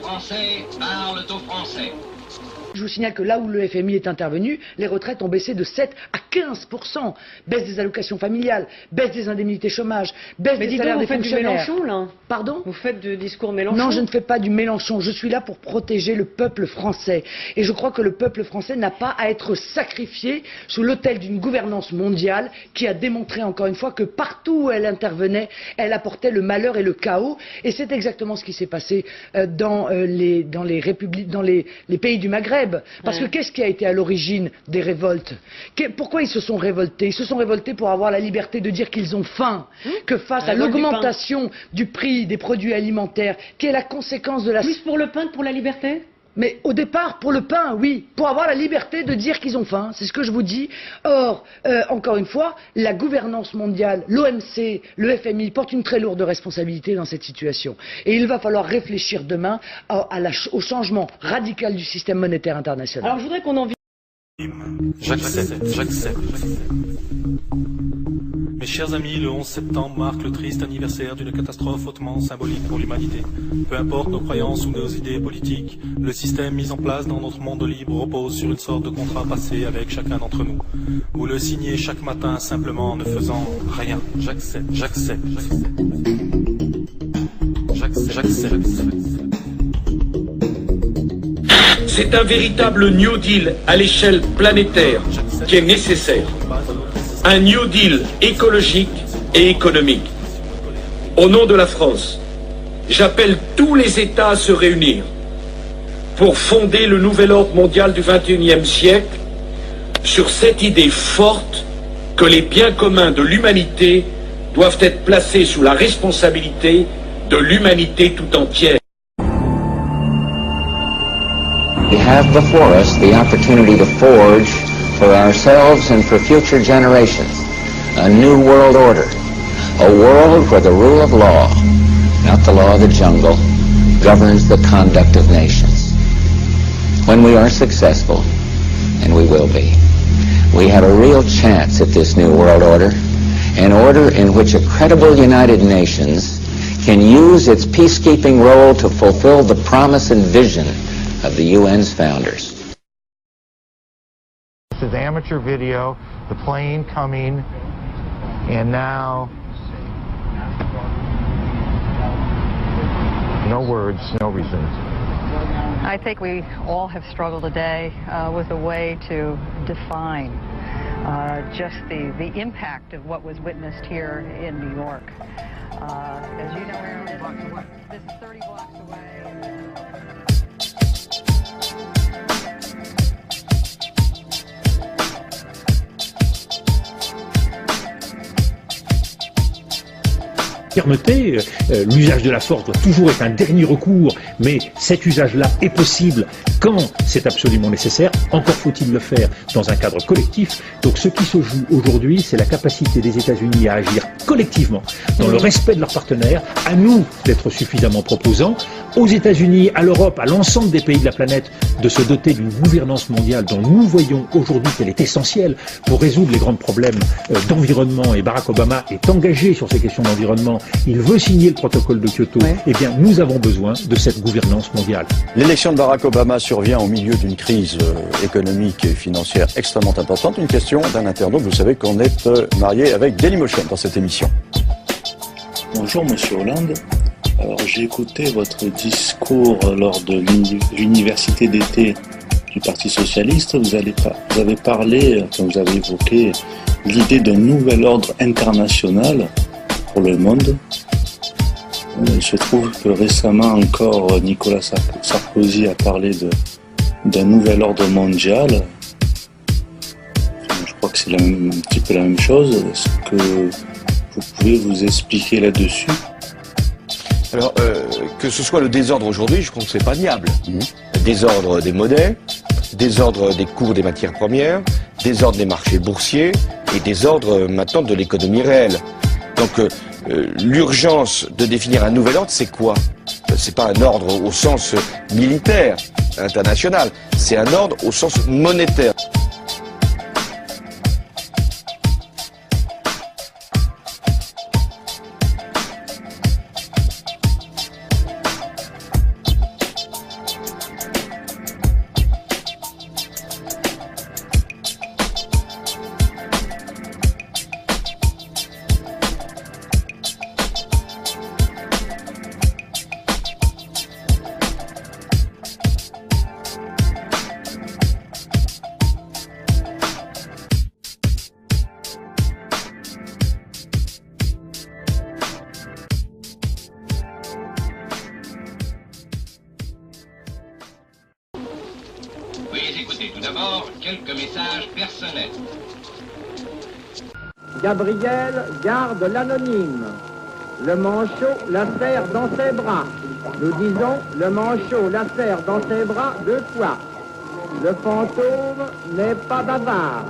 Français parlent aux Français. Je vous signale que là où le FMI est intervenu, les retraites ont baissé de 7 à 15%. Baisse des allocations familiales, baisse des indemnités chômage, baisse des salaires des fonctionnaires. Vous faites du Mélenchon, là. Pardon? Vous faites du discours Mélenchon? Non, je ne fais pas du Mélenchon. Je suis là pour protéger le peuple français. Et je crois que le peuple français n'a pas à être sacrifié sous l'autel d'une gouvernance mondiale qui a démontré encore une fois que partout où elle intervenait, elle apportait le malheur et le chaos. Et c'est exactement ce qui s'est passé dans les pays du Maghreb. Parce que qu'est-ce qui a été à l'origine des révoltes? Pourquoi ils se sont révoltés? Ils se sont révoltés pour avoir la liberté de dire qu'ils ont faim, que face à l'augmentation du prix des produits alimentaires, qui est la conséquence de la... Plus pour le pain que pour la liberté? Mais au départ, pour le pain, oui, pour avoir la liberté de dire qu'ils ont faim, c'est ce que je vous dis. Or, encore une fois, la gouvernance mondiale, l'OMC, le FMI portent une très lourde responsabilité dans cette situation. Et il va falloir réfléchir demain au changement radical du système monétaire international. Alors je voudrais qu'on en vienne. J'accepte. Mes chers amis, le 11 septembre marque le triste anniversaire d'une catastrophe hautement symbolique pour l'humanité. Peu importe nos croyances ou nos idées politiques, le système mis en place dans notre monde libre repose sur une sorte de contrat passé avec chacun d'entre nous. Vous le signez chaque matin simplement en ne faisant rien. J'accepte. C'est un véritable New Deal à l'échelle planétaire qui est nécessaire. Un New Deal écologique et économique. Au nom de la France, j'appelle tous les États à se réunir pour fonder le nouvel ordre mondial du XXIe siècle sur cette idée forte que les biens communs de l'humanité doivent être placés sous la responsabilité de l'humanité tout entière. We have before us the opportunity to forge for ourselves and for future generations a new world order, a world where the rule of law, not the law of the jungle, governs the conduct of nations. When we are successful, and we will be, we have a real chance at this new world order, an order in which a credible United Nations can use its peacekeeping role to fulfill the promise and vision of the UN's founders. This is amateur video, the plane coming, and now no words, no reason. I think we all have struggled today with a way to define just the impact of what was witnessed here in New York. As you know, Aaron, this is 30 blocks away. Fermeté, l'usage de la force doit toujours être un dernier recours, mais cet usage-là est possible quand c'est absolument nécessaire. Encore faut-il le faire dans un cadre collectif. Donc ce qui se joue aujourd'hui, c'est la capacité des États-Unis à agir collectivement, dans le respect de leurs partenaires, à nous d'être suffisamment proposants, aux États-Unis, à l'Europe, à l'ensemble des pays de la planète, de se doter d'une gouvernance mondiale dont nous voyons aujourd'hui qu'elle est essentielle pour résoudre les grands problèmes d'environnement. Et Barack Obama est engagé sur ces questions d'environnement. Il veut signer le protocole de Kyoto. Eh bien, nous avons besoin de cette gouvernance mondiale. L'élection de Barack Obama survient au milieu d'une crise économique et financière extrêmement importante. Une question d'un internaute. Vous savez qu'on est marié avec Dailymotion dans cette émission. Bonjour Monsieur Hollande. Alors j'ai écouté votre discours lors de l'université d'été du Parti Socialiste. Vous avez parlé, vous avez évoqué l'idée d'un nouvel ordre international pour le monde. Il se trouve que récemment encore Nicolas Sarkozy a parlé d'un nouvel ordre mondial. Je crois que c'est un petit peu la même chose. Est-ce que vous pouvez vous expliquer là-dessus ? Alors, que ce soit le désordre aujourd'hui, je crois que c'est pas niable. Désordre des monnaies, désordre des cours des matières premières, désordre des marchés boursiers et désordre maintenant de l'économie réelle. Donc, l'urgence de définir un nouvel ordre, c'est quoi? C'est pas un ordre au sens militaire, international, c'est un ordre au sens monétaire. Veuillez écouter tout d'abord quelques messages personnels. Gabriel garde l'anonyme. Le manchot la serre dans ses bras. Nous disons, le manchot la serre dans ses bras 2 fois. Le fantôme n'est pas bavard.